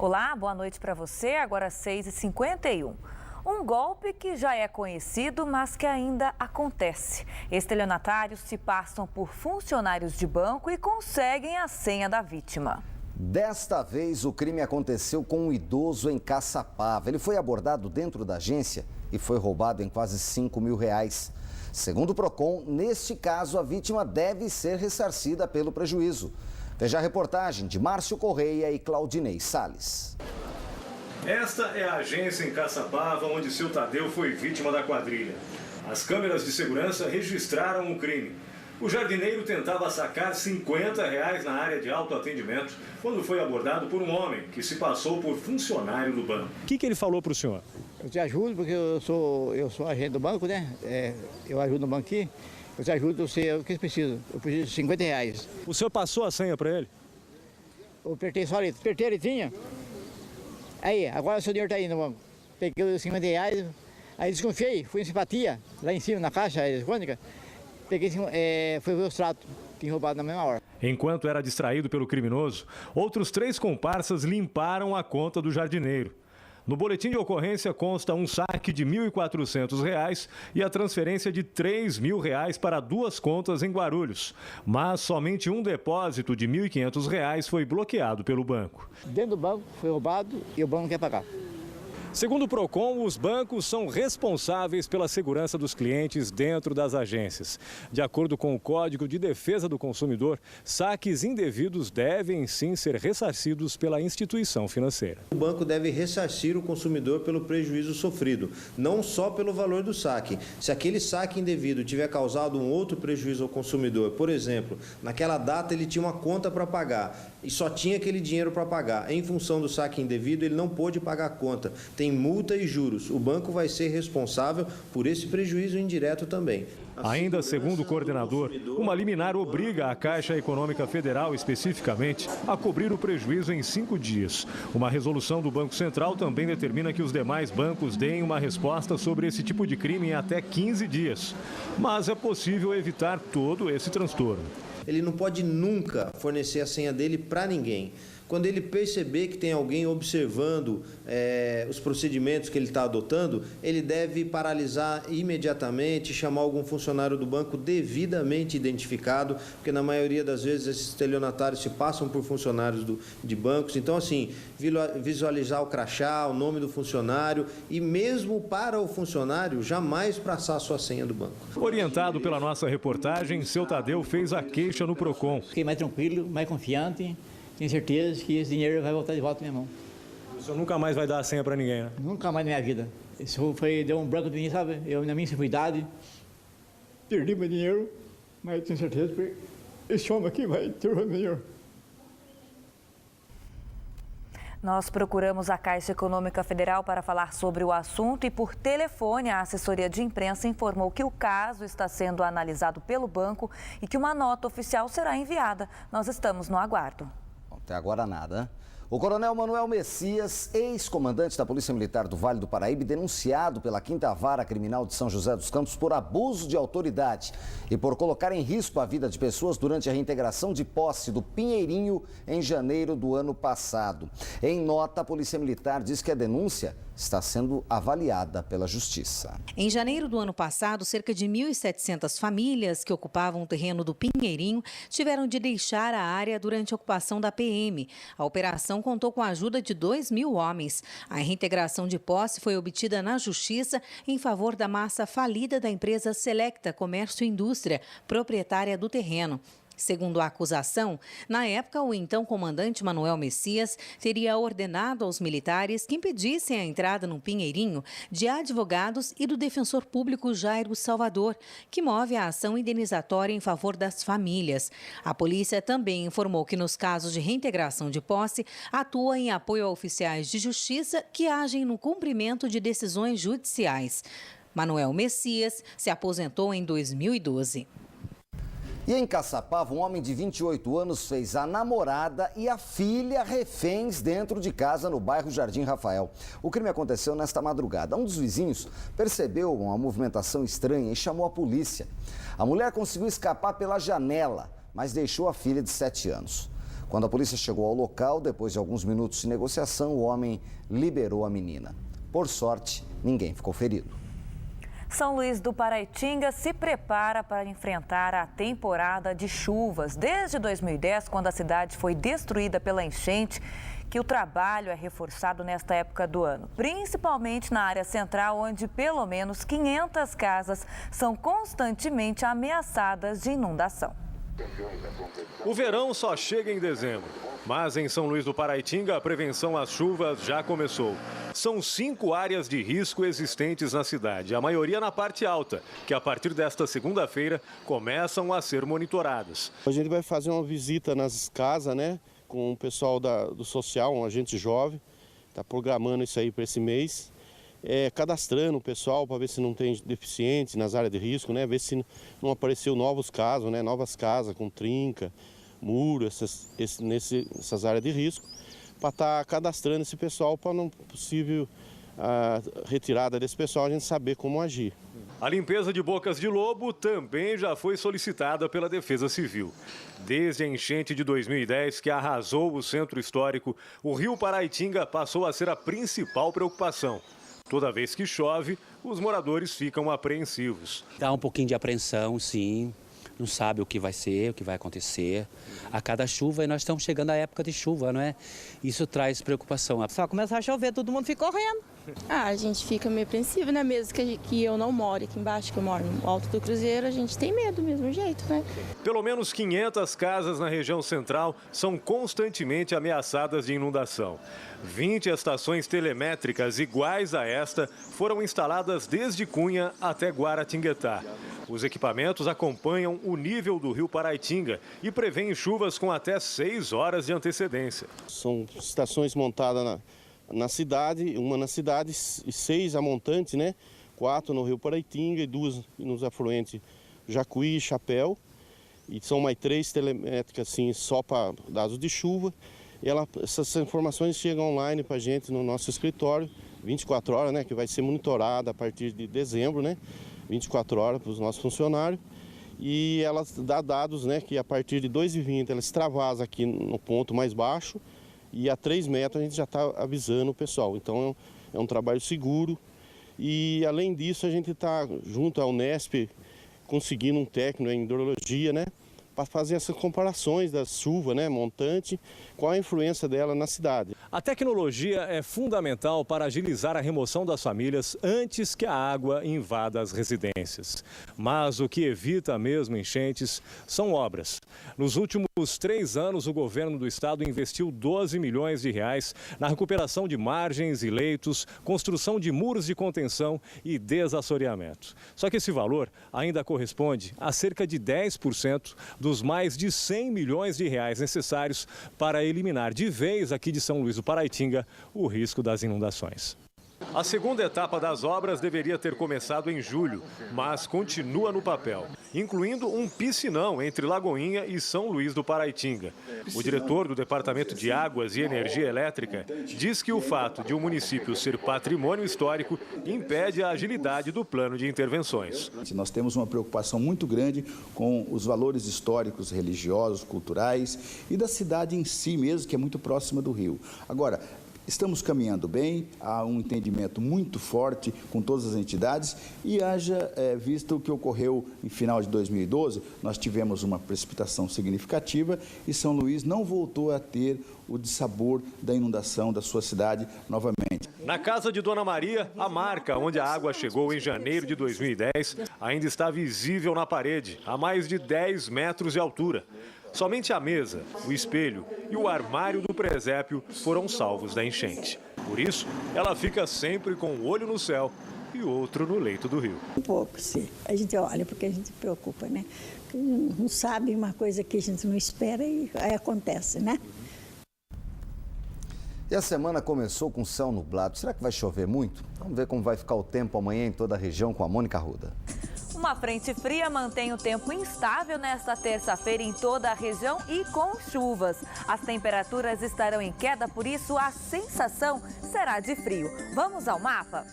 Olá, boa noite para você. Agora 6h51. Um golpe que já é conhecido, mas que ainda acontece. Estelionatários se passam por funcionários de banco e conseguem a senha da vítima. Desta vez, o crime aconteceu com um idoso em Caçapava. Ele foi abordado dentro da agência e foi roubado em quase R$5 mil. Segundo o Procon, neste caso, a vítima deve ser ressarcida pelo prejuízo. Veja a reportagem de Márcio Correia e Claudinei Salles. Esta é a agência em Caçapava, onde seu Tadeu foi vítima da quadrilha. As câmeras de segurança registraram o crime. O jardineiro tentava sacar R$50 na área de autoatendimento quando foi abordado por um homem que se passou por funcionário do banco. O que ele falou para o senhor? Eu te ajudo porque eu sou agente do banco, né? Eu ajudo no banco aqui. Eu te ajudo, eu sei o que eu preciso. Eu preciso de R$50. O senhor passou a senha para ele? Eu apertei só ali. Apertei, ele tinha. Aí, agora o seu dinheiro está aí no banco. Peguei os R$50, aí desconfiei, fui em simpatia, lá em cima na caixa eletrônica. Peguei, foi ver os tratos, tinha roubado na mesma hora. Enquanto era distraído pelo criminoso, outros 3 comparsas limparam a conta do jardineiro. No boletim de ocorrência consta um saque de R$1.400 e a transferência de R$3 mil para 2 contas em Guarulhos. Mas somente um depósito de R$1.500 foi bloqueado pelo banco. Dentro do banco foi roubado e o banco não quer pagar. Segundo o Procon, os bancos são responsáveis pela segurança dos clientes dentro das agências. De acordo com o Código de Defesa do Consumidor, saques indevidos devem sim ser ressarcidos pela instituição financeira. O banco deve ressarcir o consumidor pelo prejuízo sofrido, não só pelo valor do saque. Se aquele saque indevido tiver causado um outro prejuízo ao consumidor, por exemplo, naquela data ele tinha uma conta para pagar e só tinha aquele dinheiro para pagar. Em função do saque indevido, ele não pôde pagar a conta. Tem multa e juros. O banco vai ser responsável por esse prejuízo indireto também. Ainda segundo o coordenador, uma liminar obriga a Caixa Econômica Federal, especificamente, a cobrir o prejuízo em 5 dias. Uma resolução do Banco Central também determina que os demais bancos deem uma resposta sobre esse tipo de crime em até 15 dias. Mas é possível evitar todo esse transtorno. Ele não pode nunca fornecer a senha dele para ninguém. Quando ele perceber que tem alguém observando os procedimentos que ele está adotando, ele deve paralisar imediatamente, chamar algum funcionário do banco devidamente identificado, porque na maioria das vezes esses estelionatários se passam por funcionários de bancos. Então, assim, visualizar o crachá, o nome do funcionário e mesmo para o funcionário, jamais passar a sua senha do banco. Orientado pela nossa reportagem, seu Tadeu fez a queixa no Procon. Fiquei mais tranquilo, mais confiante. Tenho certeza que esse dinheiro vai voltar de volta na minha mão. O senhor nunca mais vai dar a senha para ninguém, né? Nunca mais na minha vida. Isso deu um branco de mim, sabe? Eu, na minha inseguridade, perdi meu dinheiro, mas tenho certeza que esse homem aqui vai ter o meu dinheiro. Nós procuramos a Caixa Econômica Federal para falar sobre o assunto e, por telefone, a assessoria de imprensa informou que o caso está sendo analisado pelo banco e que uma nota oficial será enviada. Nós estamos no aguardo. Até agora nada, né? O coronel Manuel Messias, ex-comandante da Polícia Militar do Vale do Paraíba, denunciado pela 5ª Vara Criminal de São José dos Campos por abuso de autoridade e por colocar em risco a vida de pessoas durante a reintegração de posse do Pinheirinho em janeiro do ano passado. Em nota, a Polícia Militar diz que a denúncia está sendo avaliada pela Justiça. Em janeiro do ano passado, cerca de 1.700 famílias que ocupavam o terreno do Pinheirinho tiveram de deixar a área durante a ocupação da PM. A operação contou com a ajuda de 2.000 homens. A reintegração de posse foi obtida na Justiça em favor da massa falida da empresa Selecta Comércio e Indústria, proprietária do terreno. Segundo a acusação, na época, o então comandante Manuel Messias teria ordenado aos militares que impedissem a entrada no Pinheirinho de advogados e do defensor público Jairo Salvador, que move a ação indenizatória em favor das famílias. A polícia também informou que nos casos de reintegração de posse, atua em apoio a oficiais de justiça que agem no cumprimento de decisões judiciais. Manuel Messias se aposentou em 2012. E em Caçapava, um homem de 28 anos fez a namorada e a filha reféns dentro de casa no bairro Jardim Rafael. O crime aconteceu nesta madrugada. Um dos vizinhos percebeu uma movimentação estranha e chamou a polícia. A mulher conseguiu escapar pela janela, mas deixou a filha de 7 anos. Quando a polícia chegou ao local, depois de alguns minutos de negociação, o homem liberou a menina. Por sorte, ninguém ficou ferido. São Luís do Paraitinga se prepara para enfrentar a temporada de chuvas. Desde 2010, quando a cidade foi destruída pela enchente, que o trabalho é reforçado nesta época do ano, principalmente na área central, onde pelo menos 500 casas são constantemente ameaçadas de inundação. O verão só chega em dezembro, mas em São Luís do Paraitinga a prevenção às chuvas já começou. São 5 áreas de risco existentes na cidade, a maioria na parte alta, que a partir desta segunda-feira começam a ser monitoradas. A gente vai fazer uma visita nas casas, né, com o pessoal do social, um agente jovem, está programando isso aí para esse mês. Cadastrando o pessoal para ver se não tem deficientes nas áreas de risco, né? Ver se não apareceu novos casos, né? Novas casas com trinca, muro, essas áreas de risco, para estar cadastrando esse pessoal para não possível retirada desse pessoal, a gente saber como agir. A limpeza de bocas de lobo também já foi solicitada pela Defesa Civil. Desde a enchente de 2010, que arrasou o centro histórico, o rio Paraitinga passou a ser a principal preocupação. Toda vez que chove, os moradores ficam apreensivos. Dá um pouquinho de apreensão, sim. Não sabe o que vai ser, o que vai acontecer. A cada chuva, e nós estamos chegando à época de chuva, não é? Isso traz preocupação. Só começar a chover, todo mundo fica correndo. A gente fica meio apreensivo, né? Mesmo que eu não moro aqui embaixo, que eu moro no Alto do Cruzeiro, a gente tem medo do mesmo jeito, né? Pelo menos 500 casas na região central são constantemente ameaçadas de inundação. 20 estações telemétricas iguais a esta foram instaladas desde Cunha até Guaratinguetá. Os equipamentos acompanham o nível do rio Paraitinga e prevêem chuvas com até 6 horas de antecedência. São estações montadas na cidade, uma na cidade e 6 a montante, né? 4 no rio Paraitinga e 2 nos afluentes Jacuí e Chapéu. E são mais 3 telemétricas assim, só para dados de chuva. E essas informações chegam online para a gente no nosso escritório, 24 horas, né? Que vai ser monitorada a partir de dezembro, né? 24 horas para os nossos funcionários. E ela dá dados, né? Que a partir de 2h20 ela extravasa aqui no ponto mais baixo. E a 3 metros a gente já está avisando o pessoal. Então é um trabalho seguro. E além disso a gente está junto à Unesp conseguindo um técnico em hidrologia, né? Para fazer essas comparações da chuva, né, montante, qual a influência dela na cidade. A tecnologia é fundamental para agilizar a remoção das famílias antes que a água invada as residências. Mas o que evita mesmo enchentes são obras. Nos últimos 3 anos, o governo do estado investiu 12 milhões de reais na recuperação de margens e leitos, construção de muros de contenção e desassoreamento. Só que esse valor ainda corresponde a cerca de 10% dos mais de 100 milhões de reais necessários para eliminar de vez aqui de São Luís do Paraitinga o risco das inundações. A segunda etapa das obras deveria ter começado em julho, mas continua no papel, incluindo um piscinão entre Lagoinha e São Luís do Paraitinga. O diretor do Departamento de Águas e Energia Elétrica diz que o fato de o município ser patrimônio histórico impede a agilidade do plano de intervenções. Nós temos uma preocupação muito grande com os valores históricos, religiosos, culturais e da cidade em si mesmo, que é muito próxima do rio. Agora, estamos caminhando bem, há um entendimento muito forte com todas as entidades e haja visto o que ocorreu em final de 2012, nós tivemos uma precipitação significativa e São Luís não voltou a ter o dissabor da inundação da sua cidade novamente. Na casa de Dona Maria, a marca onde a água chegou em janeiro de 2010 ainda está visível na parede, a mais de 10 metros de altura. Somente a mesa, o espelho e o armário do presépio foram salvos da enchente. Por isso, ela fica sempre com um olho no céu e outro no leito do rio. Um pouco, sim. A gente olha porque a gente se preocupa, né? Porque não sabe uma coisa que a gente não espera e aí acontece, né? E a semana começou com céu nublado. Será que vai chover muito? Vamos ver como vai ficar o tempo amanhã em toda a região com a Mônica Arruda. Uma frente fria mantém o tempo instável nesta terça-feira em toda a região e com chuvas. As temperaturas estarão em queda, por isso a sensação será de frio. Vamos ao mapa?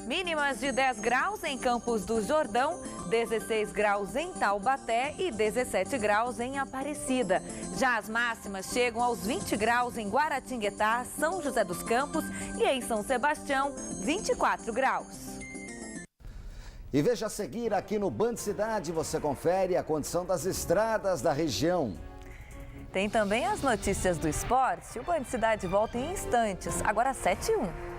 Mínimas de 10 graus em Campos do Jordão, 16 graus em Taubaté e 17 graus em Aparecida. Já as máximas chegam aos 20 graus em Guaratinguetá, São José dos Campos e em São Sebastião, 24 graus. E veja a seguir aqui no Band Cidade, você confere a condição das estradas da região. Tem também as notícias do esporte. O Band Cidade volta em instantes, agora 7h01.